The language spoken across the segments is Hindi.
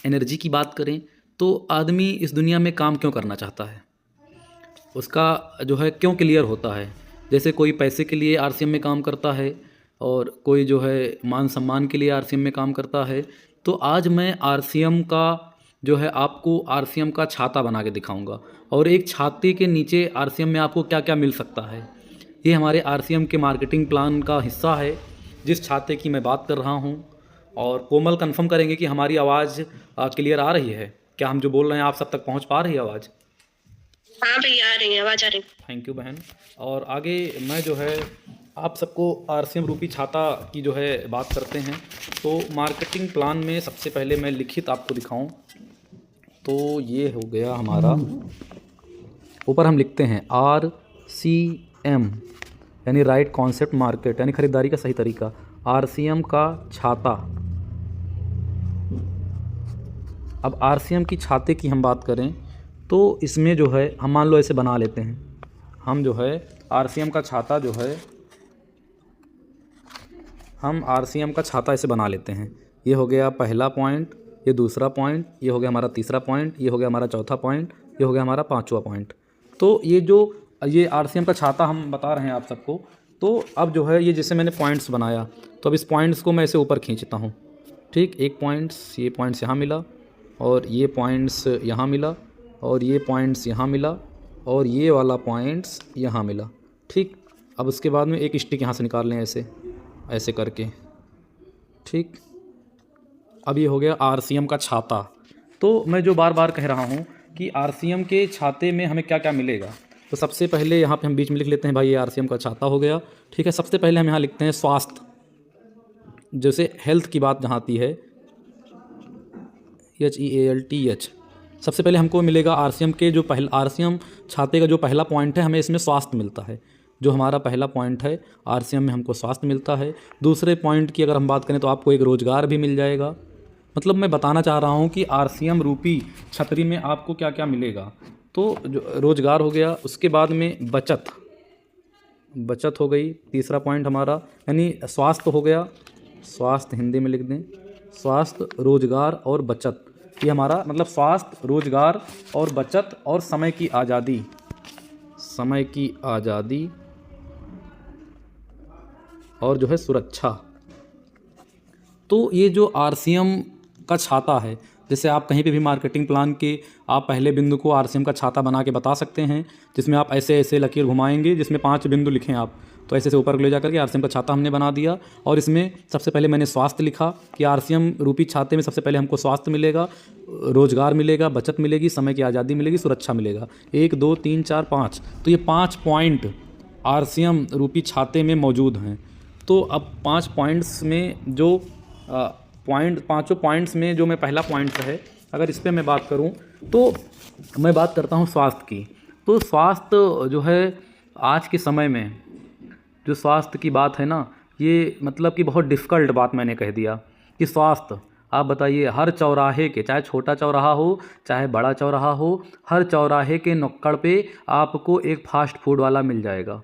एनर्जी की बात करें तो आदमी इस दुनिया में काम क्यों करना चाहता है, उसका जो है क्यों क्लियर होता है। जैसे कोई पैसे के लिए आरसीएम में काम करता है और कोई जो है मान सम्मान के लिए आरसीएम में काम करता है। तो आज मैं आरसीएम का जो है आपको आरसीएम का छाता बना के दिखाऊंगा और एक छाते के नीचे आरसीएम में आपको क्या क्या मिल सकता है। ये हमारे आरसीएम के मार्केटिंग प्लान का हिस्सा है जिस छाते की मैं बात कर रहा हूँ। और कोमल कंफर्म करेंगे कि हमारी आवाज़ क्लियर आ रही है, क्या हम जो बोल रहे हैं आप सब तक पहुँच पा रही है आवाज़? हाँ भैया, आ रही है, आवाज़ आ रही है। थैंक यू बहन। और आगे मैं जो है आप सबको आरसीएम रूपी छाता की जो है बात करते हैं। तो मार्केटिंग प्लान में सबसे पहले मैं लिखित आपको दिखाऊं तो ये हो गया हमारा, ऊपर हम लिखते हैं RCM यानी राइट कॉन्सेप्ट मार्केट यानी ख़रीदारी का सही तरीका, आरसीएम का छाता। अब आरसीएम की छाते की हम बात करें तो इसमें जो है हम मान लो ऐसे बना लेते हैं, हम जो है आरसीएम का छाता जो है हम आरसीएम का छाता ऐसे बना लेते हैं। ये हो गया पहला पॉइंट, ये दूसरा पॉइंट, ये हो गया हमारा तीसरा पॉइंट, ये हो गया हमारा चौथा पॉइंट, ये हो गया हमारा पांचवा पॉइंट। तो ये आरसीएम का छाता हम बता रहे हैं आप सबको। तो अब जो है ये जैसे मैंने पॉइंट्स बनाया तो अब इस पॉइंट्स को मैं ऐसे ऊपर खींचता हूँ, ठीक। एक पॉइंट्स, ये पॉइंट्स यहाँ मिला और ये पॉइंट्स यहाँ मिला और ये पॉइंट्स यहाँ मिला और ये वाला पॉइंट्स यहाँ मिला, ठीक। अब उसके बाद में एक स्टिक यहाँ से निकाल लें ऐसे ऐसे करके, ठीक। अब ये हो गया आरसीएम का छाता। तो मैं जो बार बार कह रहा हूँ कि आरसीएम के छाते में हमें क्या क्या मिलेगा, तो सबसे पहले यहाँ पे हम बीच में लिख लेते हैं भाई ये आरसीएम का छाता हो गया, ठीक है। सबसे पहले हम यहाँ लिखते हैं स्वास्थ्य, जैसे हेल्थ की बात जहाँ आती है HEALTH। सबसे पहले हमको मिलेगा आरसीएम के जो आरसीएम छाते का जो पहला पॉइंट है, हमें इसमें स्वास्थ्य मिलता है। जो हमारा पहला पॉइंट है आरसीएम में हमको स्वास्थ्य मिलता है। दूसरे पॉइंट की अगर हम बात करें तो आपको एक रोज़गार भी मिल जाएगा। मतलब मैं बताना चाह रहा हूँ कि आरसीएम रूपी छतरी में आपको क्या क्या मिलेगा। तो जो रोज़गार हो गया, उसके बाद में बचत हो गई, तीसरा पॉइंट हमारा, यानी स्वास्थ्य हो गया, स्वास्थ्य हिंदी में लिख दें, स्वास्थ्य, रोज़गार और बचत। ये हमारा मतलब स्वास्थ्य, रोज़गार और बचत और समय की आज़ादी और जो है सुरक्षा। तो ये जो आरसीएम का छाता है, जैसे आप कहीं पे भी मार्केटिंग प्लान के आप पहले बिंदु को आरसीएम का छाता बना के बता सकते हैं, जिसमें आप ऐसे ऐसे लकीर घुमाएंगे जिसमें 5 बिंदु लिखें आप, तो ऐसे से ऊपर को ले जाकर के आरसीएम का छाता हमने बना दिया। और इसमें सबसे पहले मैंने स्वास्थ्य लिखा कि आरसीएम रूपी छाते में सबसे पहले हमको स्वास्थ्य मिलेगा, रोजगार मिलेगा, बचत मिलेगी, समय की आज़ादी मिलेगी, सुरक्षा मिलेगा। 1 2 3 4 5, तो ये 5 पॉइंट आरसीएम रूपी छाते में मौजूद हैं। तो अब 5 पॉइंट्स में जो पाँचों पॉइंट्स में जो मैं पहला पॉइंट है, अगर इस पर मैं बात करूं तो मैं बात करता हूं स्वास्थ्य की। तो स्वास्थ्य जो है आज के समय में जो स्वास्थ्य की बात है ना, ये मतलब कि बहुत डिफ़िकल्ट बात मैंने कह दिया कि स्वास्थ्य, आप बताइए हर चौराहे के, चाहे छोटा चौराहा हो चाहे बड़ा चौराहा हो, हर चौराहे के नुक्कड़ पे आपको एक फास्ट फूड वाला मिल जाएगा।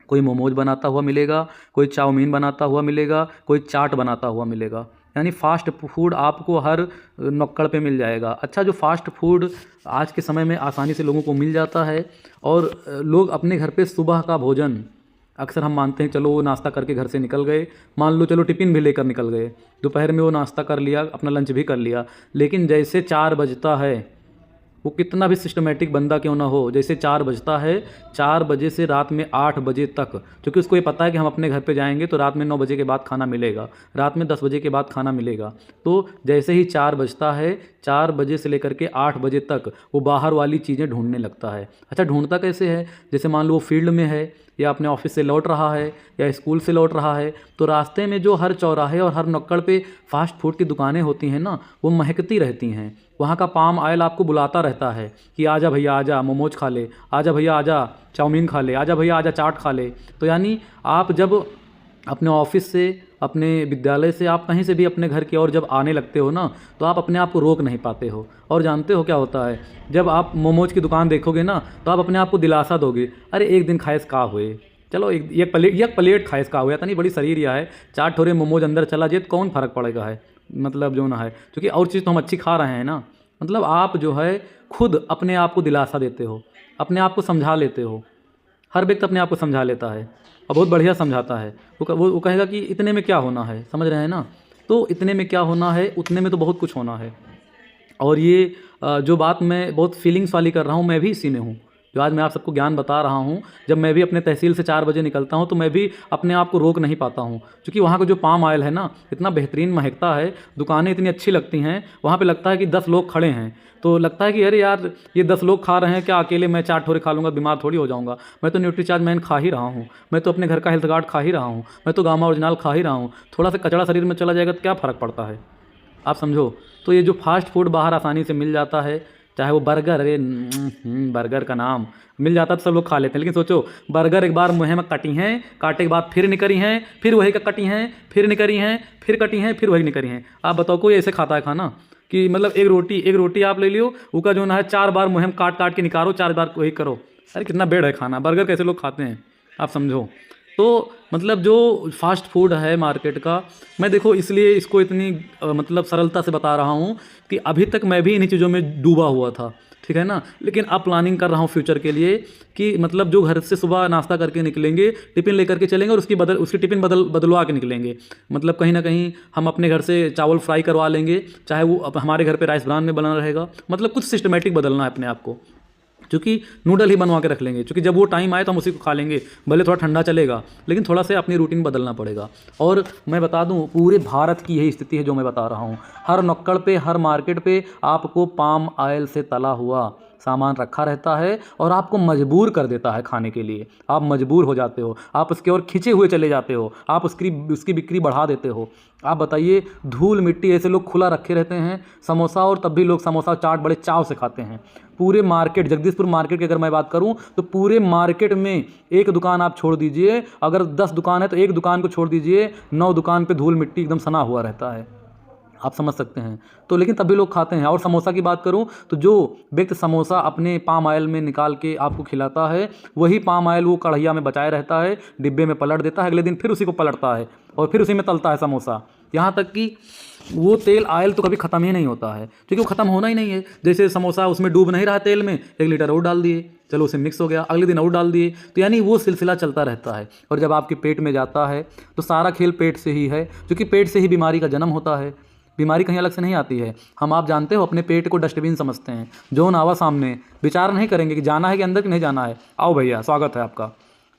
कोई मोमोज बनाता हुआ मिलेगा, कोई चाउमीन बनाता हुआ मिलेगा, कोई चाट बनाता हुआ मिलेगा, यानी फ़ास्ट फूड आपको हर नुक्कड़ पे मिल जाएगा। अच्छा, जो फ़ास्ट फूड आज के समय में आसानी से लोगों को मिल जाता है और लोग अपने घर पे सुबह का भोजन, अक्सर हम मानते हैं चलो वो नाश्ता करके घर से निकल गए, मान लो चलो टिफ़िन भी लेकर निकल गए, दोपहर में वो नाश्ता कर लिया, अपना लंच भी कर लिया, लेकिन जैसे 4 बजता है, वो कितना भी सिस्टमेटिक बंदा क्यों ना हो, जैसे 4 बजता है, 4 बजे से रात में 8 बजे तक, क्योंकि उसको ये पता है कि हम अपने घर पे जाएंगे तो रात में 9 बजे के बाद खाना मिलेगा, रात में 10 बजे के बाद खाना मिलेगा। तो जैसे ही 4 बजता है, 4 बजे से लेकर के 8 बजे तक वो बाहर वाली चीज़ें ढूंढने लगता है। अच्छा, ढूंढता कैसे है? जैसे मान लो वो फील्ड में है या अपने ऑफिस से लौट रहा है या स्कूल से लौट रहा है, तो रास्ते में जो हर चौराहे और हर नुक्कड़ पे फास्ट फूड की दुकानें होती हैं ना, वो महकती रहती हैं। वहाँ का पाम ऑयल आपको बुलाता रहता है कि आजा भैया आजा मोमोज खा ले, आजा भैया आजा चाउमीन खा ले, आजा भैया आजा चाट खा ले। तो यानी आप जब अपने ऑफिस से, अपने विद्यालय से, आप कहीं से भी अपने घर की ओर जब आने लगते हो ना, तो आप अपने आप को रोक नहीं पाते हो। और जानते हो क्या होता है, जब आप मोमोज की दुकान देखोगे ना, तो आप अपने आप को दिलासा दोगे, अरे एक दिन खाएस का हुए, चलो एक प्लेट खाएस का हुआ, तनी बड़ी शरीर या है, 4 ठोरे मोमोज अंदर चला जे, कौन फ़र्क पड़ेगा है, मतलब जो ना है, क्योंकि और चीज़ तो हम अच्छी खा रहे हैं ना। मतलब आप जो है खुद अपने आप को दिलासा देते हो, अपने आप को समझा लेते हो। हर व्यक्ति अपने आप को समझा लेता है और बहुत बढ़िया समझाता है। वो कहेगा कि इतने में क्या होना है, समझ रहे हैं ना। तो इतने में क्या होना है, उतने में तो बहुत कुछ होना है। और ये जो बात मैं बहुत फीलिंग्स वाली कर रहा हूँ, मैं भी इसी में हूँ। जो आज मैं आप सबको ज्ञान बता रहा हूँ, जब मैं भी अपने तहसील से 4 बजे निकलता हूँ तो मैं भी अपने आप को रोक नहीं पाता हूँ, क्योंकि वहाँ का जो पाम ऑयल है ना, इतना बेहतरीन महकता है, दुकानें इतनी अच्छी लगती हैं, वहाँ पे लगता है कि 10 लोग खड़े हैं, तो लगता है कि अरे यार ये 10 लोग खा रहे हैं, क्या अकेले मैं 4 ठोरे खा लूँगा, बीमार थोड़ी हो जाऊँगा। मैं तो न्यूट्रीचार्ज मैन खा ही रहा हूँ, मैं तो अपने घर का हेल्थ गार्ड खा ही रहा हूँ, मैं तो गामा ओरिजिनल खा ही रहा हूँ। थोड़ा सा कचरा शरीर में चला जाएगा तो क्या फ़र्क पड़ता है, आप समझो। तो ये जो फास्ट फूड बाहर आसानी से मिल जाता है, चाहे वो बर्गर, अरे बर्गर का नाम मिल जाता तो सब लोग खा लेते हैं, लेकिन सोचो बर्गर एक बार मुँह में कटी हैं, काटे के बाद फिर निकली हैं, फिर वही का कटी हैं, फिर निकली हैं, फिर कटी हैं, फिर वही निकली हैं। आप बताओ कोई ऐसे खाता है खाना कि मतलब एक रोटी आप ले लियो, उसका जो ना है 4 बार मुँह में काट काट के निकालो, 4 बार वही करो। अरे कितना बेड है खाना, बर्गर कैसे लोग खाते हैं, आप समझो। तो मतलब जो फास्ट फूड है मार्केट का, मैं देखो इसलिए इसको इतनी मतलब सरलता से बता रहा हूँ कि अभी तक मैं भी इन्हीं चीज़ों में डूबा हुआ था, ठीक है ना। लेकिन अब प्लानिंग कर रहा हूँ फ्यूचर के लिए कि मतलब जो घर से सुबह नाश्ता करके निकलेंगे, टिफ़िन लेकर के चलेंगे और उसकी टिफ़िन बदलवा के निकलेंगे। मतलब कहीं ना कहीं हम अपने घर से चावल फ्राई करवा लेंगे, चाहे वो हमारे घर पे राइस ब्रान में बना रहेगा। मतलब कुछ सिस्टमेटिक बदलना है अपने आप को, क्योंकि नूडल ही बनवा के रख लेंगे, क्योंकि जब वो टाइम आए तो हम उसी को खा लेंगे, भले थोड़ा ठंडा चलेगा, लेकिन थोड़ा सा अपनी रूटीन बदलना पड़ेगा। और मैं बता दूं पूरे भारत की यही स्थिति है जो मैं बता रहा हूं। हर नुक्कड़ पे, हर मार्केट पे आपको पाम ऑयल से तला हुआ सामान रखा रहता है और आपको मजबूर कर देता है खाने के लिए। आप मजबूर हो जाते हो, आप उसके ओर खिंचे हुए चले जाते हो, आप उसकी बिक्री बढ़ा देते हो। आप बताइए, धूल मिट्टी ऐसे लोग खुला रखे रहते हैं समोसा, और तब भी लोग समोसा चाट बड़े चाव से खाते हैं। पूरे मार्केट, जगदीशपुर मार्केट की अगर मैं बात करूं तो पूरे मार्केट में एक दुकान आप छोड़ दीजिए, अगर 10 दुकान है तो एक दुकान को छोड़ दीजिए, 9 दुकान पे धूल मिट्टी एकदम सना हुआ रहता है, आप समझ सकते हैं। तो लेकिन तब भी लोग खाते हैं। और समोसा की बात करूं तो जो व्यक्ति समोसा अपने पाम ऑयल में निकाल के आपको खिलाता है, वही पाम ऑयल वो कढ़ैया में बचाए रहता है, डिब्बे में पलट देता है, अगले दिन फिर उसी को पलटता है और फिर उसी में तलता है समोसा। यहाँ तक कि वो तेल ऑयल तो कभी ख़त्म ही नहीं होता है, क्योंकि वो ख़त्म होना ही नहीं है। जैसे समोसा उसमें डूब नहीं रहा तेल में, 1 लीटर और डाल दिए, चलो उसे मिक्स हो गया, अगले दिन और डाल दिए, तो यानी वो सिलसिला चलता रहता है। और जब आपके पेट में जाता है तो सारा खेल पेट से ही है, क्योंकि पेट से ही बीमारी का जन्म होता है। बीमारी कहीं अलग से नहीं आती है। हम आप जानते हो अपने पेट को डस्टबिन समझते हैं, जोन आवा सामने विचार नहीं करेंगे कि जाना है कि अंदर कि नहीं जाना है। आओ भैया स्वागत है आपका,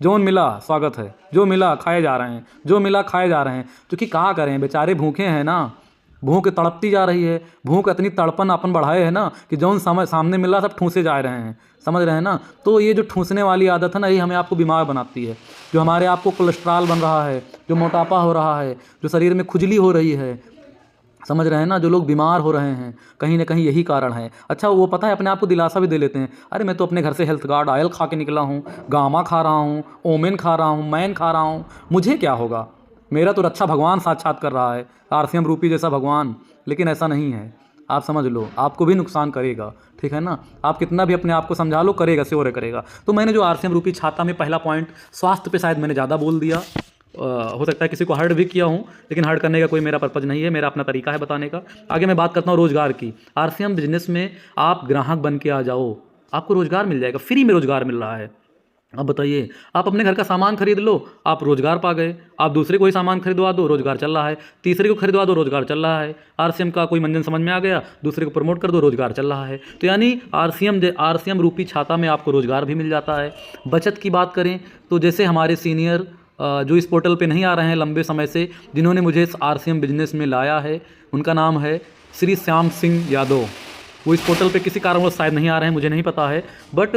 जोन मिला स्वागत है, जो मिला खाए जा रहे हैं, जो मिला खाए जा रहे हैं। क्योंकि कहा करें, बेचारे भूखे हैं ना, भूख तड़पती जा रही है, भूख इतनी तड़पन अपन बढ़ाए है ना कि जौन सामने मिल रहा सब ठूंसे जा रहे हैं, समझ रहे हैं ना। तो ये जो ठूंसने वाली आदत है ना, ये हमें आपको बीमार बनाती है। जो हमारे आपको कोलेस्ट्रॉल बन रहा है, जो मोटापा हो रहा है, जो शरीर में खुजली हो रही है, समझ रहे हैं ना, जो लोग बीमार हो रहे हैं, कहीं ना कहीं यही कारण है। अच्छा वो पता है, अपने आप को दिलासा भी दे लेते हैं, अरे मैं तो अपने घर से हेल्थ गार्ड ऑयल खा के निकला हूँ, गामा खा रहा हूँ, ओमेन खा रहा हूँ, मैन खा रहा हूँ, मुझे क्या होगा, मेरा तो रक्षा भगवान साक्षात कर रहा है, आरसीएम रूपी जैसा भगवान। लेकिन ऐसा नहीं है, आप समझ लो, आपको भी नुकसान करेगा, ठीक है ना। आप कितना भी अपने आप को समझा लो, करेगा, श्योर करेगा। तो मैंने जो आरसीएम रूपी छाता में पहला पॉइंट स्वास्थ्य पे शायद मैंने ज़्यादा बोल दिया, हो सकता है किसी को हर्ट भी किया हूँ, लेकिन हर्ट करने का कोई मेरा पर्पज़ नहीं है, मेरा अपना तरीका है बताने का। आगे मैं बात करता हूँ रोज़गार की। आरसीएम बिजनेस में आप ग्राहक बन के आ जाओ, आपको रोज़गार मिल जाएगा, फ्री में रोज़गार मिल रहा है। अब बताइए, आप अपने घर का सामान खरीद लो, आप रोज़गार पा गए, आप दूसरे को ही सामान खरीदवा दो, रोज़गार चल रहा है, तीसरे को खरीदवा दो, रोज़गार चल रहा है। आरसीएम का कोई मंजन समझ में आ गया, दूसरे को प्रमोट कर दो, रोज़गार चल रहा है। तो यानी आरसीएम रूपी छाता में आपको रोज़गार भी मिल जाता है। बचत की बात करें तो जैसे हमारे सीनियर जो इस पोर्टल पे नहीं आ रहे हैं लंबे समय से, जिन्होंने मुझे इस आरसीएम बिजनेस में लाया है, उनका नाम है श्री श्याम सिंह यादव। वो इस पोर्टल पे किसी कारणवश शायद नहीं आ रहे हैं, मुझे नहीं पता है, बट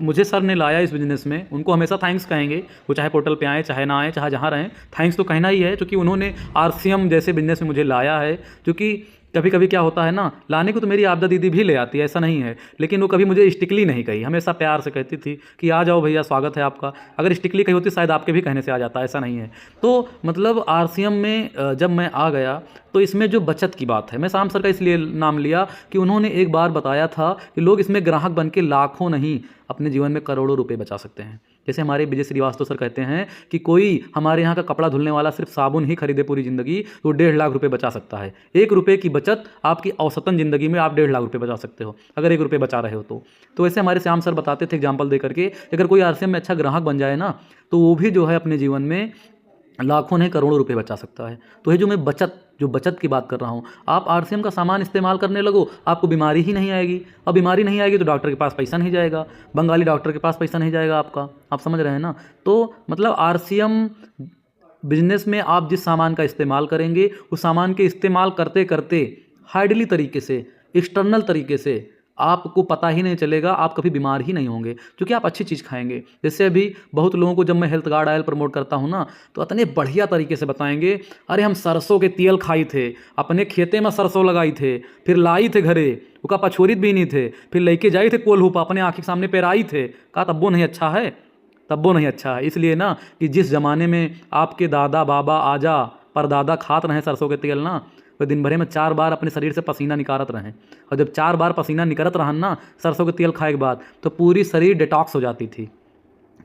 मुझे सर ने लाया इस बिज़नेस में, उनको हमेशा थैंक्स कहेंगे। वो चाहे पोर्टल पे आए, चाहे ना आए, चाहे जहाँ रहें, थैंक्स तो कहना ही है, क्योंकि उन्होंने आरसीएम जैसे बिज़नेस में मुझे लाया है। क्योंकि कभी कभी क्या होता है ना, लाने को तो मेरी आपदा दीदी भी ले आती है, ऐसा नहीं है, लेकिन वो कभी मुझे स्टिकली नहीं कही, हमेशा प्यार से कहती थी कि आ जाओ भैया स्वागत है आपका। अगर स्टिकली कही होती शायद आपके भी कहने से आ जाता, ऐसा नहीं है। तो मतलब आरसीएम में जब मैं आ गया तो इसमें जो बचत की बात है, मैं शाम सर का इसलिए नाम लिया कि उन्होंने एक बार बताया था कि लोग इसमें ग्राहक बन के लाखों नहीं, अपने जीवन में करोड़ों रुपये बचा सकते हैं। जैसे हमारे विजय श्रीवास्तव सर कहते हैं कि कोई हमारे यहाँ का कपड़ा धुलने वाला सिर्फ साबुन ही खरीदे पूरी ज़िंदगी तो 1.5 लाख रुपए बचा सकता है। 1 रुपये की बचत आपकी औसतन ज़िंदगी में आप 1.5 लाख रुपए बचा सकते हो अगर 1 रुपये बचा रहे हो तो ऐसे हमारे श्याम सर बताते थे एग्जाम्पल दे करके, अगर कोई आरसीएम में अच्छा ग्राहक बन जाए ना तो वो भी जो है अपने जीवन में लाखों नहीं करोड़ों रुपए बचा सकता है। तो ये जो मैं बचत की बात कर रहा हूँ, आप आरसीएम का सामान इस्तेमाल करने लगो, आपको बीमारी ही नहीं आएगी। अब बीमारी नहीं आएगी तो डॉक्टर के पास पैसा नहीं जाएगा, बंगाली डॉक्टर के पास पैसा नहीं जाएगा आपका। आप समझ रहे हैं ना। तो मतलब आरसीएम बिजनेस में आप जिस सामान का इस्तेमाल करेंगे उस सामान के इस्तेमाल करते करते हाइडली तरीके से, एक्सटर्नल तरीके से आपको पता ही नहीं चलेगा, आप कभी बीमार ही नहीं होंगे क्योंकि आप अच्छी चीज़ खाएंगे। जैसे अभी बहुत लोगों को जब मैं हेल्थ गार्ड ऑयल प्रमोट करता हूँ ना तो इतने बढ़िया तरीके से बताएंगे, अरे हम सरसों के तेल खाई थे, अपने खेते में सरसों लगाई थे, फिर लाई थे घरे, उसका पछोरित भी नहीं थे, फिर लेके जाए थे कोल्हू पर, अपने आँख के सामने पेराई थे। कहा तब वो नहीं अच्छा है, तब वो नहीं अच्छा है। इसलिए ना कि जिस ज़माने में आपके दादा बाबा आजा परदादा खात रहे सरसों के तेल ना, तो दिन भर में 4 बार अपने शरीर से पसीना निकारत रहें, और जब 4 बार पसीना निकलत रहन ना सरसों के तेल खाए के बाद तो पूरी शरीर डिटॉक्स हो जाती थी।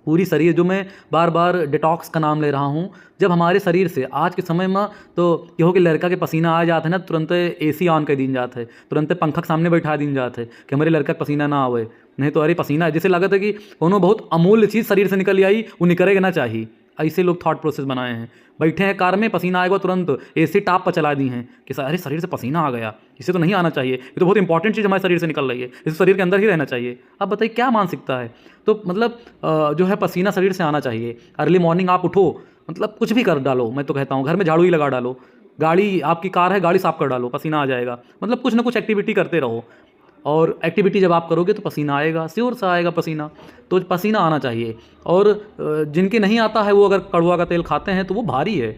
पूरी शरीर, जो मैं बार बार डिटॉक्स का नाम ले रहा हूँ, जब हमारे शरीर से आज के समय में तो केहो के लड़का के पसीना आ जाते हैं ना तुरंत एसी ऑन कर दिन जाते है, तुरंत पंखा के सामने बैठा दिन जाते है कि हमारे लड़का का पसीना ना आवे, नहीं तो अरे पसीना जैसे लगता है कि कोनो बहुत अमूल्य चीज़ शरीर से निकल आई, वो निकलेगा ना चाहिए। ऐसे लोग थॉट प्रोसेस बनाए हैं, बैठे हैं कार में, पसीना आएगा तुरंत एसी टाप पर चला दी हैं कि अरे शरीर से पसीना आ गया, इसे तो नहीं आना चाहिए, ये तो बहुत इंपॉर्टेंट चीज़ हमारे शरीर से निकल रही है, इसे शरीर के अंदर ही रहना चाहिए। अब बताइए क्या मानसिकता है। तो मतलब जो है पसीना शरीर से आना चाहिए। अर्ली मॉर्निंग आप उठो, मतलब कुछ भी कर डालो, मैं तो कहता हूँ घर में झाड़ू ही लगा डालो, गाड़ी आपकी कार है गाड़ी साफ कर डालो, पसीना आ जाएगा। मतलब कुछ ना कुछ एक्टिविटी करते रहो, और एक्टिविटी जब आप करोगे तो पसीना आएगा, श्योर सा आएगा पसीना, तो पसीना आना चाहिए। और जिनके नहीं आता है वो अगर कड़वा का तेल खाते हैं तो वो भारी है।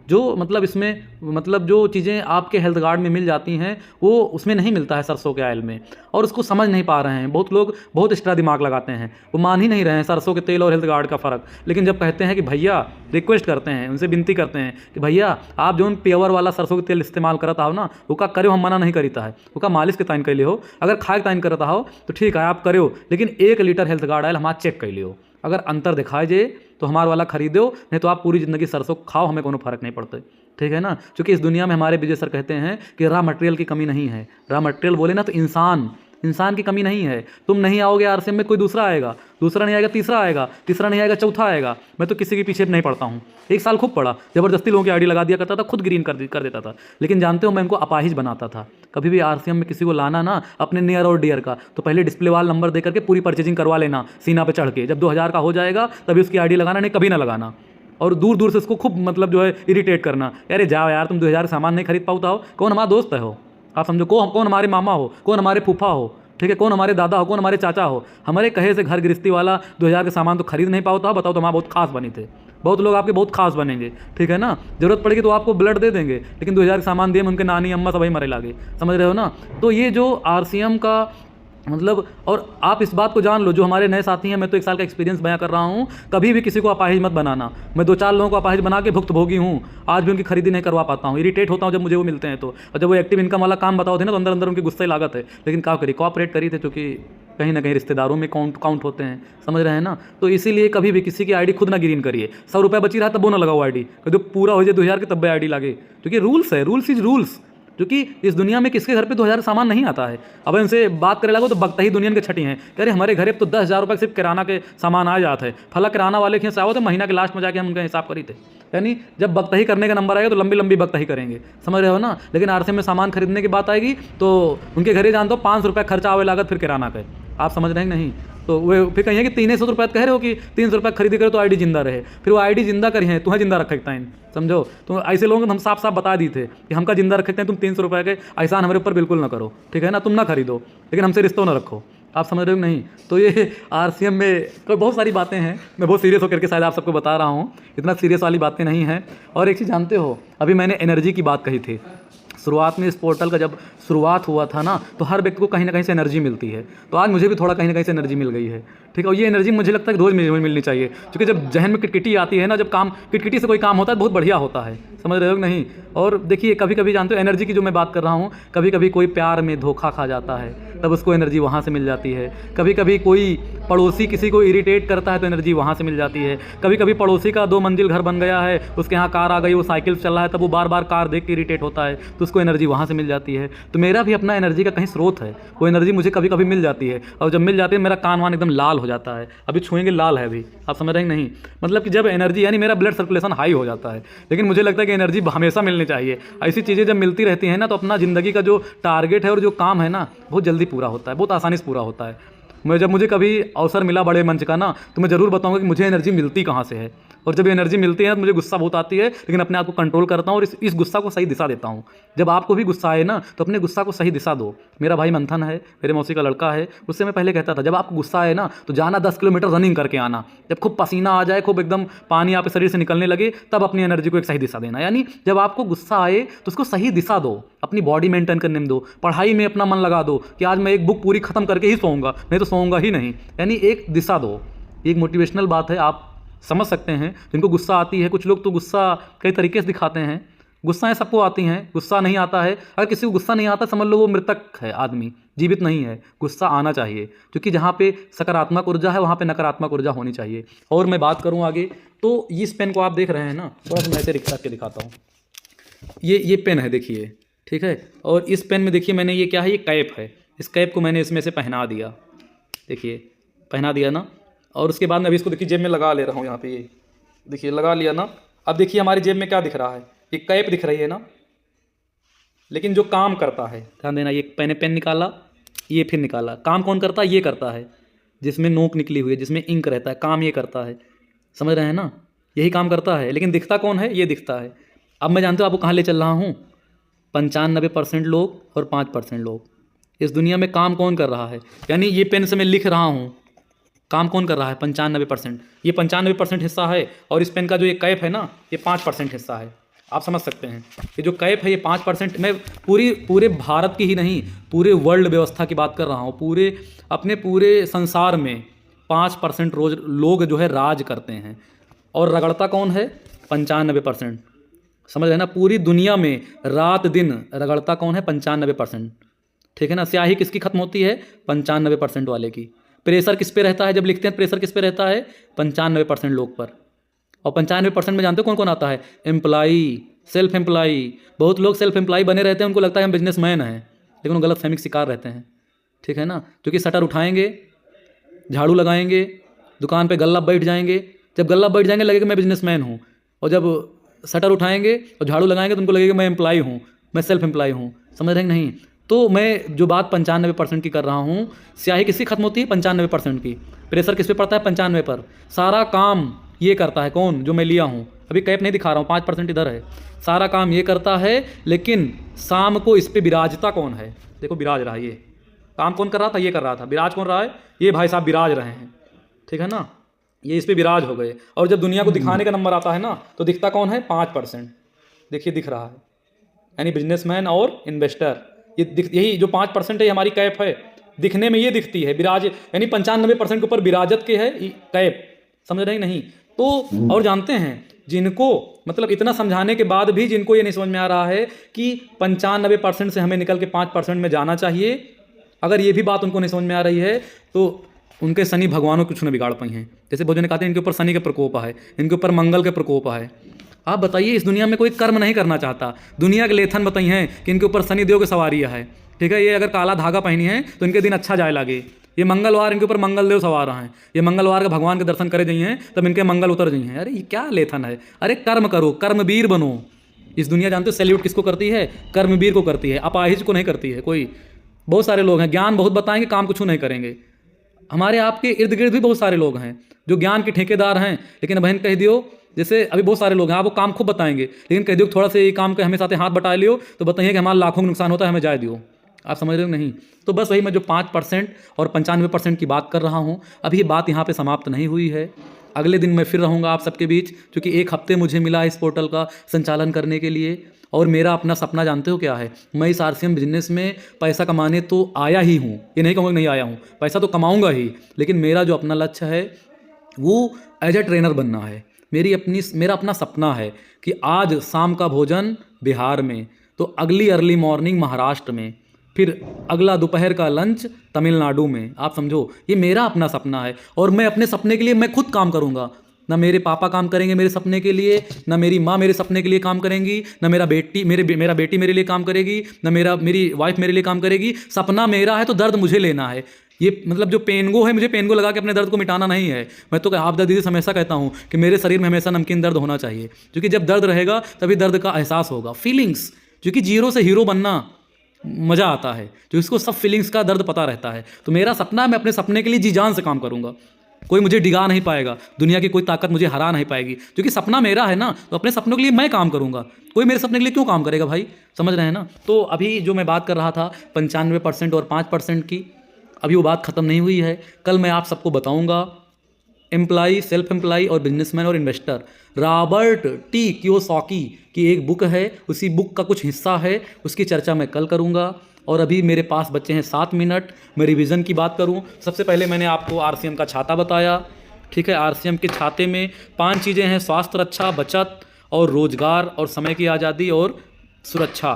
जो मतलब इसमें मतलब जो चीज़ें आपके हेल्थ गार्ड में मिल जाती हैं वो उसमें नहीं मिलता है सरसों के ऑयल में, और उसको समझ नहीं पा रहे हैं। बहुत लोग बहुत एक्स्ट्रा दिमाग लगाते हैं, वो मान ही नहीं रहे हैं सरसों के तेल और हेल्थ गार्ड का फ़र्क। लेकिन जब कहते हैं कि भैया, रिक्वेस्ट करते हैं, उनसे विनती करते हैं कि भैया आप जो प्योर वाला सरसों के तेल इस्तेमाल करता हो ना, उसका करो, हम मना नहीं करीता है, उसका मालिश के ताइन कर लियो, अगर खाए के ताइन करता हो तो ठीक है आप करो, लेकिन 1 लीटर हेल्थ गार्ड ऑयल हमारा चेक कर लियो, अगर अंतर दिखाए जे तो हमारे वाला खरीदो, नहीं तो आप पूरी ज़िंदगी सरसों खाओ, हमें कोनो फर्क नहीं पड़ता। ठीक है ना। क्योंकि इस दुनिया में हमारे विजय सर कहते हैं कि रॉ मटेरियल की कमी नहीं है। रॉ मटेरियल बोले ना तो इंसान की कमी नहीं है। तुम नहीं आओगे आरसीएम में, कोई दूसरा आएगा, दूसरा नहीं आएगा तीसरा आएगा, तीसरा नहीं आएगा चौथा आएगा। मैं तो किसी के पीछे नहीं पड़ता हूँ। 1 साल खूब पढ़ा, ज़बरदस्ती लोगों की आईडी लगा दिया करता था, खुद ग्रीन कर देता था, लेकिन जानते हो मैं इनको अपाहिज बनाता था। कभी भी आरसीएम में किसी को लाना ना अपने नियर और डियर का, तो पहले डिस्प्ले वाला नंबर दे करके पूरी परचेजिंग करवा लेना सीना पे चढ़ के। जब 2000 का हो जाएगा तभी उसकी आईडी लगाना, नहीं कभी ना लगाना। और दूर दूर से उसको खूब मतलब जो है इरिटेट करना, अरे जाओ यार तुम 2000 सामान नहीं खरीद पाता हो, कौन हमारा दोस्त है हो, आप समझो, कौन हमारे मामा हो, कौन हमारे फूफा हो, ठीक है, कौन हमारे दादा हो, कौन हमारे चाचा हो। हमारे कहे से घर गृहस्थी वाला 2000 के सामान तो खरीद नहीं पाता हो, बताओ तो हमारा बहुत खास बनी थे। बहुत लोग आपके बहुत खास बनेंगे, ठीक है ना। जरूरत पड़ेगी तो आपको ब्लड दे देंगे, लेकिन 2000 के सामान दिए उनके नानी अम्मा सभी मरे लागे, समझ रहे हो ना। तो ये जो आरसीएम का मतलब, और आप इस बात को जान लो, जो हमारे नए साथी हैं, मैं तो 1 साल का एक्सपीरियंस बयां कर रहा हूँ, कभी भी किसी को अपाहिज मत बनाना। मैं 2-4 लोगों को अपाहिज बना के भुक्तभोगी हूँ, आज भी उनकी खरीदी नहीं करवा पाता हूँ, इरिटेट होता हूँ जब मुझे वो मिलते हैं तो। और जब वो एक्टिव इनकम वाला काम बताओ थे ना तो अंदर अंदर उनकी गुस्से लागत है, लेकिन क्या करी, कोऑपरेट करी थे, क्योंकि कहीं ना कहीं रिश्तेदारों में काउंट होते हैं, समझ रहे हैं ना। तो इसीलिए कभी भी किसी की आईडी खुद ना ग्रीन करिए। 100 रुपये बची रहा तब वो ना लगाओ आईडी, जो पूरा हो जाए 2000 की तब आईडी लागे, क्योंकि रूल्स है, रूल्स इज रूल्स। क्योंकि इस दुनिया में किसके घर पे 2000 सामान नहीं आता है। अब इनसे बात करे लगो तो बगता ही दुनिया के छठी हैं, कह रहे हमारे घर तो 10,000 रुपये सिर्फ किराना के सामान आ जाते हैं, फला किराना वाले के आओ तो महीना के लास्ट में जाके हम उनका हिसाब करी थे। यानी जब बगता ही करने का नंबर आएगा तो लंबी लंबी बगता ही करेंगे, समझ रहे हो ना। लेकिन आरसीएम में सामान खरीदने की बात आएगी तो उनके घरे जानते हो 500 रुपये खर्चा आवे लागत फिर किराना का, आप समझ रहे हैं नहीं। तो वो फिर कहिए कि 300 रुपये कह रहे हो कि 300 रुपये खरीदी करे तो आईडी जिंदा रहे, फिर वो आईडी जिंदा करी है तुम्हें जिंदा रखता है, समझो। तो ऐसे लोगों को हम साफ साफ बता दी थे कि हमका जिंदा रखते हैं, तुम 300 रुपये के एहसान हमारे ऊपर बिल्कुल ना करो, ठीक है ना। तुम ना खरीदो लेकिन हमसे रिश्तों ना रखो, आप समझ रहे हो नहीं। तो ये आरसीएम में तो बहुत सारी बातें हैं, मैं बहुत सीरियस होकर के शायद आप सबको बता रहा हूँ, इतना सीरियस वाली बातें नहीं हैं। और एक चीज़ जानते हो, अभी मैंने एनर्जी की बात कही थी शुरुआत में, इस पोर्टल का जब शुरुआत हुआ था ना तो हर व्यक्ति को कहीं ना कहीं से एनर्जी मिलती है। तो आज मुझे भी थोड़ा कहीं ना कहीं से एनर्जी मिल गई है, ठीक है। और ये एनर्जी मुझे लगता है कि रोज़ मिलनी चाहिए, क्योंकि जब जहन में किटकिटी आती है ना, जब काम किटकिटी से कोई काम होता है बहुत बढ़िया होता है, समझ रहे हो नहीं। और देखिए कभी कभी जानते हो एनर्जी की जो मैं बात कर रहा हूँ, कभी कभी कोई प्यार में धोखा खा जाता है, तब उसको एनर्जी वहाँ से मिल जाती है। कभी कभी कोई पड़ोसी किसी को इरिटेट करता है तो एनर्जी वहाँ से मिल जाती है। कभी कभी पड़ोसी का 2 मंजिल घर बन गया है, उसके यहाँ कार आ गई, वो साइकिल से चल रहा है, तब वो बार बार कार देख के इरिटेट होता है तो उसको एनर्जी वहाँ से मिल जाती है। तो मेरा भी अपना एनर्जी का कहीं स्रोत है, वो एनर्जी मुझे कभी कभी मिल जाती है, और जब मिल जाती है मेरा कान वान एकदम लाल हो जाता है। अभी छुएंगे लाल है, अभी आप समझ रहे हैं नहीं, मतलब कि जब एनर्जी यानी मेरा ब्लड सर्कुलेशन हाई हो जाता है। लेकिन मुझे लगता है कि एनर्जी हमेशा मिलनी चाहिए। ऐसी चीज़ें जब मिलती रहती हैं ना, तो अपना ज़िंदगी का जो टारगेट है और जो काम है ना, बहुत जल्दी पूरा होता है, बहुत आसानी से पूरा होता है। जब मुझे कभी अवसर मिला बड़े मंच का ना, तो मैं ज़रूर बताऊंगा कि मुझे एनर्जी मिलती कहाँ से है। और जब एनर्जी मिलती है तो मुझे गुस्सा बहुत आती है, लेकिन अपने आप को कंट्रोल करता हूँ और इस गुस्सा को सही दिशा देता हूँ। जब आपको भी गुस्सा आए ना, तो अपने गुस्सा को सही दिशा दो। मेरा भाई मंथन है, मेरे मौसी का लड़का है, उससे मैं पहले कहता था जब आपको गुस्सा आए ना, तो जाना 10 किलोमीटर रनिंग करके आना। जब खूब पसीना आ जाए, खूब एकदम पानी आपके शरीर से निकलने लगे, तब अपनी एनर्जी को एक सही दिशा देना। यानी जब आपको गुस्सा आए तो उसको सही दिशा दो, अपनी बॉडी मेंटेन करने में दो, पढ़ाई में अपना मन लगा दो कि आज मैं एक बुक पूरी खत्म करके ही सोऊंगा, नहीं तो सोऊंगा ही नहीं। यानी एक दिशा दो। एक मोटिवेशनल बात है, आप समझ सकते हैं। जिनको गुस्सा आती है, कुछ लोग तो गुस्सा कई तरीके से दिखाते हैं। गुस्साएं सबको आती हैं, गुस्सा नहीं आता है, अगर किसी को गुस्सा नहीं आता समझ लो वो मृतक है, आदमी जीवित नहीं है। गुस्सा आना चाहिए, क्योंकि जहाँ पे सकारात्मक ऊर्जा है वहाँ पे नकारात्मक ऊर्जा होनी चाहिए। और मैं बात करूँ आगे, तो इस पेन को आप देख रहे हैं ना, थोड़ा सा मैं ऐसे रख के दिखाता हूँ। ये पेन है, देखिए, ठीक है। और इस पेन में देखिए मैंने ये क्या है, ये कैप है। इस कैप को मैंने इसमें से पहना दिया, देखिए पहना दिया ना। और उसके बाद मैं अभी इसको देखिए जेब में लगा ले रहा हूँ, यहाँ पे ये देखिए लगा लिया ना। अब देखिए हमारी जेब में क्या दिख रहा है, ये कैप दिख रही है ना, लेकिन जो काम करता है, ध्यान देना, ये मैंने पेन निकाला, ये फिर निकाला, काम कौन करता है, ये करता है, जिसमें नोक निकली हुई है, जिसमें इंक रहता है, काम ये करता है। समझ रहे हैं ना, यही काम करता है। लेकिन दिखता कौन है, ये दिखता है। अब मैं जानते हो आपको कहाँ ले चल रहा हूँ, 95% लोग और 5% लोग। इस दुनिया में काम कौन कर रहा है, यानी ये पेन से मैं लिख रहा हूँ, काम कौन कर रहा है, 95%। ये 95% हिस्सा है, और इस पेन का जो ये कैप है ना, ये 5% हिस्सा है। आप समझ सकते हैं, ये जो कैप है ये 5%। मैं पूरे भारत की ही नहीं, पूरे वर्ल्ड व्यवस्था की बात कर रहा हूँ। पूरे संसार में 5% रोज लोग जो है राज करते हैं, और रगड़ता कौन है, 95%। समझ रहे ना, पूरी दुनिया में रात दिन रगड़ता कौन है, 95%। ठीक है ना। स्याही किसकी खत्म होती है, 95% वाले की। प्रेशर किस पे रहता है, जब लिखते हैं प्रेशर किस पे रहता है, 95% लोग पर। और 95% में जानते हो कौन कौन आता है, एम्प्लॉई, सेल्फ एम्प्लॉई। बहुत लोग सेल्फ एम्प्लॉय बने रहते हैं, उनको लगता है हम बिजनेसमैन हैं, लेकिन वो गलत फहमी के शिकार रहते हैं। ठीक है ना, क्योंकि शटर उठाएंगे, झाड़ू लगाएंगे, दुकान पे गल्ला बैठ जाएंगे। जब गल्ला बैठ जाएंगे लगेगा मैं बिजनेसमैन हूँ, और जब शटर उठाएंगे और झाड़ू लगाएंगे तो उनको लगेगा मैं एम्प्लॉय हूँ, मैं सेल्फ एम्प्लॉय हूँ। समझ रहे हैं नहीं। तो मैं जो बात 95% की कर रहा हूँ, स्याही किसकी खत्म होती है, 95% की। प्रेशर किस पे पड़ता है, 95 पर। सारा काम ये करता है कौन, जो मैं लिया हूँ, अभी कैप नहीं दिखा रहा हूँ, 5% इधर है। सारा काम ये करता है, लेकिन शाम को इस पर विराजता कौन है, देखो विराज रहा है। ये काम कौन कर रहा था, ये कर रहा था। विराज कौन रहा है, ये भाई साहब विराज रहे हैं। ठीक है ना, ये इस पर विराज हो गए। और जब दुनिया को दिखाने का नंबर आता है ना, तो दिखता कौन है, 5%। देखिए दिख रहा है, यानी बिजनेसमैन और इन्वेस्टर। यही जो 5% है, हमारी कैप है। दिखने में ये दिखती है विराज, यानी 95% के ऊपर विराजत के है कैप। समझ रहे नहीं। तो और जानते हैं, जिनको मतलब इतना समझाने के बाद भी जिनको ये नहीं समझ में आ रहा है कि 95% से हमें निकल के 5% में जाना चाहिए, अगर ये भी बात उनको नहीं समझ में आ रही है, तो उनके शनि भगवानों कुछ न बिगाड़ पाई हैं। जैसे भोजन ने कहते हैं इनके ऊपर शनि का प्रकोप है, इनके ऊपर मंगल का प्रकोप है। आप बताइए, इस दुनिया में कोई कर्म नहीं करना चाहता। दुनिया के लेथन बताई हैं कि इनके ऊपर शनि देव की सवारी है। ठीक है, ये अगर काला धागा पहनी है तो इनके दिन अच्छा जाए लगे। ये मंगलवार, इनके ऊपर मंगल देव सवार हैं। ये मंगलवार के भगवान के दर्शन करे जाइए हैं, तब इनके मंगल उतर जाइए हैं। अरे ये क्या लेथन है। अरे कर्म करो, कर्मवीर बनो। इस दुनिया जानते हो सैल्यूट किसको करती है, कर्मवीर को करती है, अपाहिज को नहीं करती है कोई। बहुत सारे लोग हैं, ज्ञान बहुत बताएंगे, काम कुछ नहीं करेंगे। हमारे आपके इर्द गिर्द भी बहुत सारे लोग हैं जो ज्ञान के ठेकेदार हैं, लेकिन बहन कह दियो, जैसे अभी बहुत सारे लोग हैं, आपको काम खूब बताएंगे, लेकिन कह दियो थोड़ा सा ये काम के हमें साथ हाथ बटा लियो तो बताइए कि हमारा लाखों का नुकसान होता है, हमें जाए दियो। आप समझ रहे हो नहीं। तो बस वही मैं जो 5% और 95% की बात कर रहा हूँ, अभी ये बात यहाँ पे समाप्त नहीं हुई है। अगले दिन मैं फिर रहूँगा आप सबके बीच, क्योंकि 1 हफ्ते मुझे मिला इस पोर्टल का संचालन करने के लिए। और मेरा अपना सपना जानते हो क्या है, मैं इस RCM बिजनेस में पैसा कमाने तो आया ही हूँ, ये नहीं कहूँगा नहीं आया हूँ, पैसा तो कमाऊँगा ही, लेकिन मेरा जो अपना लक्ष्य है वो एज ए ट्रेनर बनना है। मेरा अपना सपना है कि आज शाम का भोजन बिहार में, तो अगली अर्ली मॉर्निंग महाराष्ट्र में, फिर अगला दोपहर का लंच तमिलनाडु में। आप समझो, ये मेरा अपना सपना है और मैं अपने सपने के लिए मैं खुद काम करूँगा। ना मेरे पापा काम करेंगे मेरे सपने के लिए, ना मेरी माँ मेरे सपने के लिए काम करेंगी, ना मेरा बेटी मेरे लिए काम करेगी, ना मेरी वाइफ मेरे लिए काम करेगी। सपना मेरा है तो दर्द मुझे लेना है। ये मतलब जो पेनगो है, मुझे पेनगो लगा के अपने दर्द को मिटाना नहीं है। मैं तो आप दीदी से हमेशा कहता हूँ कि मेरे शरीर में हमेशा नमकीन दर्द होना चाहिए, क्योंकि जब दर्द रहेगा तभी दर्द का एहसास होगा, फीलिंग्स। क्योंकि जीरो से हीरो बनना मज़ा आता है, जो इसको सब फीलिंग्स का दर्द पता रहता है। तो मेरा सपना है, मैं अपने सपने के लिए जी जान से काम करूँगा। कोई मुझे डिगा नहीं पाएगा, दुनिया की कोई ताकत मुझे हरा नहीं पाएगी, क्योंकि सपना मेरा है ना। तो अपने सपनों के लिए मैं काम करूँगा, कोई मेरे सपने के लिए क्यों काम करेगा भाई, समझ रहे हैं ना। तो अभी जो मैं बात कर रहा था 95% और 5% की, अभी वो बात ख़त्म नहीं हुई है। कल मैं आप सबको बताऊँगा एम्प्लॉय, सेल्फ एम्प्लॉय और बिजनेसमैन और इन्वेस्टर, रॉबर्ट टी कियोसाकी की एक बुक है, उसी बुक का कुछ हिस्सा है, उसकी चर्चा मैं कल करूँगा। और अभी मेरे पास बच्चे हैं 7 मिनट, मैं रिवीजन की बात करूं। सबसे पहले मैंने आपको आरसीएम का छाता बताया, ठीक है। आरसीएम के छाते में 5 चीज़ें हैं: स्वास्थ्य रक्षा, बचत और रोजगार और समय की आज़ादी और सुरक्षा।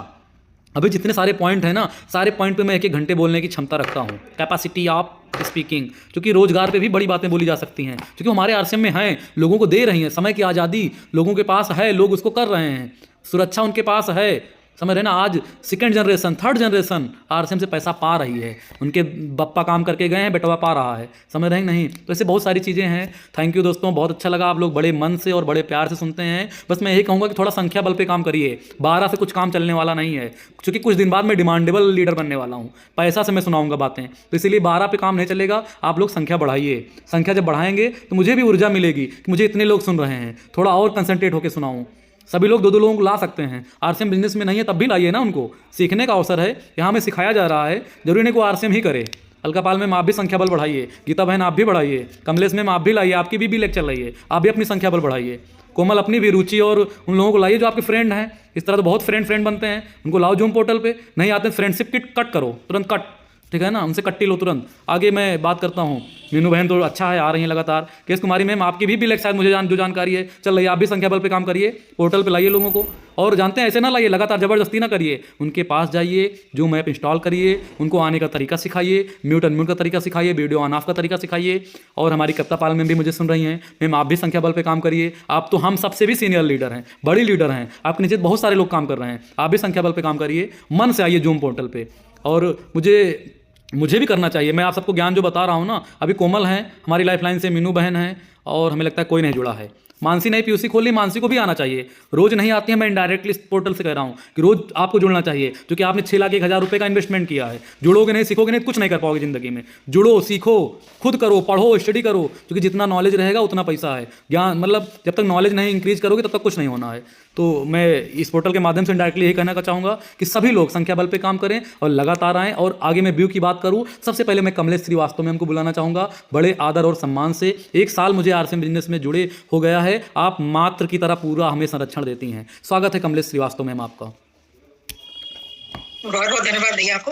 अभी जितने सारे पॉइंट हैं ना, सारे पॉइंट पे मैं 1-1 घंटे बोलने की क्षमता रखता हूँ, कैपेसिटी ऑफ स्पीकिंग। क्योंकि रोजगार पे भी बड़ी बातें बोली जा सकती हैं, क्योंकि हमारे आरसीएम में हैं, लोगों को दे रही हैं। समय की आज़ादी लोगों के पास है, लोग उसको कर रहे हैं। सुरक्षा उनके पास है, समझ रहे ना। आज 2nd generation 3rd generation RCM से पैसा पा रही है, उनके बप्पा काम करके गए हैं, बेटवा पा रहा है, समझ रहे हैं नहीं। तो ऐसे बहुत सारी चीज़ें हैं। थैंक यू दोस्तों, बहुत अच्छा लगा, आप लोग बड़े मन से और बड़े प्यार से सुनते हैं। बस मैं यही कहूँगा कि थोड़ा संख्या बल पे काम करिए, 12 से कुछ काम चलने वाला नहीं है, क्योंकि कुछ दिन बाद मैं डिमांडेबल लीडर बनने वाला हूँ, पैसा से मैं सुनाऊंगा बातें, तो इसीलिए 12 पे काम नहीं चलेगा। आप लोग संख्या बढ़ाइए, संख्या जब बढ़ाएंगे तो मुझे भी ऊर्जा मिलेगी कि मुझे इतने लोग सुन रहे हैं, थोड़ा और कंसंट्रेट होकर सुनाऊँ। सभी लोग 2-2 लोगों को ला सकते हैं, आरसीएम बिजनेस में नहीं है तब भी लाइए ना, उनको सीखने का अवसर है। यहाँ में सिखाया जा रहा है, जरूरी नहीं को आरसीएम ही करे। अलकापाल में आप भी संख्या बल बढ़ाइए, गीता बहन आप भी बढ़ाइए, कमलेश में आप भी लाइए, आपकी भी लेक्चर लाइए, आप भी अपनी संख्या बल बढ़ाइए। कोमल अपनी भी रुचि और उन लोगों को लाइए जो आपके फ्रेंड हैं। इस तरह तो बहुत फ्रेंड बनते हैं, उनको लाओ जूम पोर्टल पे। नहीं आते फ्रेंडशिप किट कट करो, तुरंत कट, ठीक है ना, उनसे कट्टी लो तुरंत। आगे मैं बात करता हूँ, मीनू बहन तो अच्छा है, आ रही हैं लगातार। केस कुमारी मैम आपकी भी लेक्चर शायद मुझे जो जानकारी है चल रही है, आप भी संख्या बल पे काम करिए, पोर्टल पे लाइए लोगों को। और जानते हैं ऐसे ना लाइए, लगातार ज़बरदस्ती ना करिए, उनके पास जाइए, जूम ऐप इंस्टॉल करिए, उनको आने का तरीका सिखाइए, म्यूट अनम्यूट का तरीका सिखाइए, वीडियो ऑन ऑफ का तरीका सिखाइए। और हमारी कप्ता पाल मैम भी मुझे सुन रही हैं, मैम आप भी संख्या बल पे काम करिए। आप तो हम सबसे भी सीनियर लीडर हैं, बड़ी लीडर हैं, आपके नीचे बहुत सारे लोग काम कर रहे हैं, आप भी संख्या बल पे काम करिए, मन से आइए जूम पोर्टल पे। और मुझे भी करना चाहिए, मैं आप सबको ज्ञान जो बता रहा हूँ ना। अभी कोमल हैं हमारी लाइफलाइन से, मीनू बहन हैं, और हमें लगता है कोई नहीं जुड़ा है। मानसी नहीं पीयूसी खोल ली, मानसी को भी आना चाहिए। रोज नहीं आती है, मैं इनडायरेक्टली इस पोर्टल से कह रहा हूँ कि रोज आपको जुड़ना चाहिए, क्योंकि आपने 6 लाख 1,000 रुपये का इन्वेस्टमेंट किया है। जुड़ोगे नहीं, सीखोगे नहीं, कुछ नहीं कर पाओगे जिंदगी में। जुड़ो, सीखो, खुद करो, पढ़ो, स्टडी करो, क्योंकि जितना नॉलेज रहेगा उतना पैसा है। ज्ञान मतलब जब तक नॉलेज नहीं इंक्रीज करोगे तब तक कुछ नहीं होना है। तो मैं इस पोर्टल के माध्यम से डायरेक्टली यही कहना चाहूँगा कि सभी लोग संख्या बल पे काम करें और लगातार आएँ। और आगे मैं व्यू की बात करूँ, सबसे पहले मैं कमलेश श्रीवास्तव मैम को बुलाना चाहूँगा, बड़े आदर और सम्मान से। 1 साल मुझे आरसीएम बिजनेस में जुड़े हो गया है, आप मात्र की तरह पूरा हमें संरक्षण देती हैं। स्वागत है कमलेश श्रीवास्तव मैम आपका। बहुत बहुत धन्यवाद भैया आपको।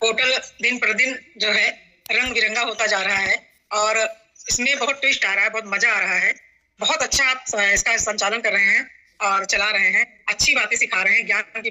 पोर्टल दिन प्रतिदिन जो है रंग बिरंगा होता जा रहा है और इसमें बहुत ट्विस्ट आ रहा है, बहुत मजा आ रहा है। बहुत अच्छा आप इसका संचालन कर रहे हैं और चला रहे हैं, अच्छी बातें सिखा रहे हैं, ज्ञान की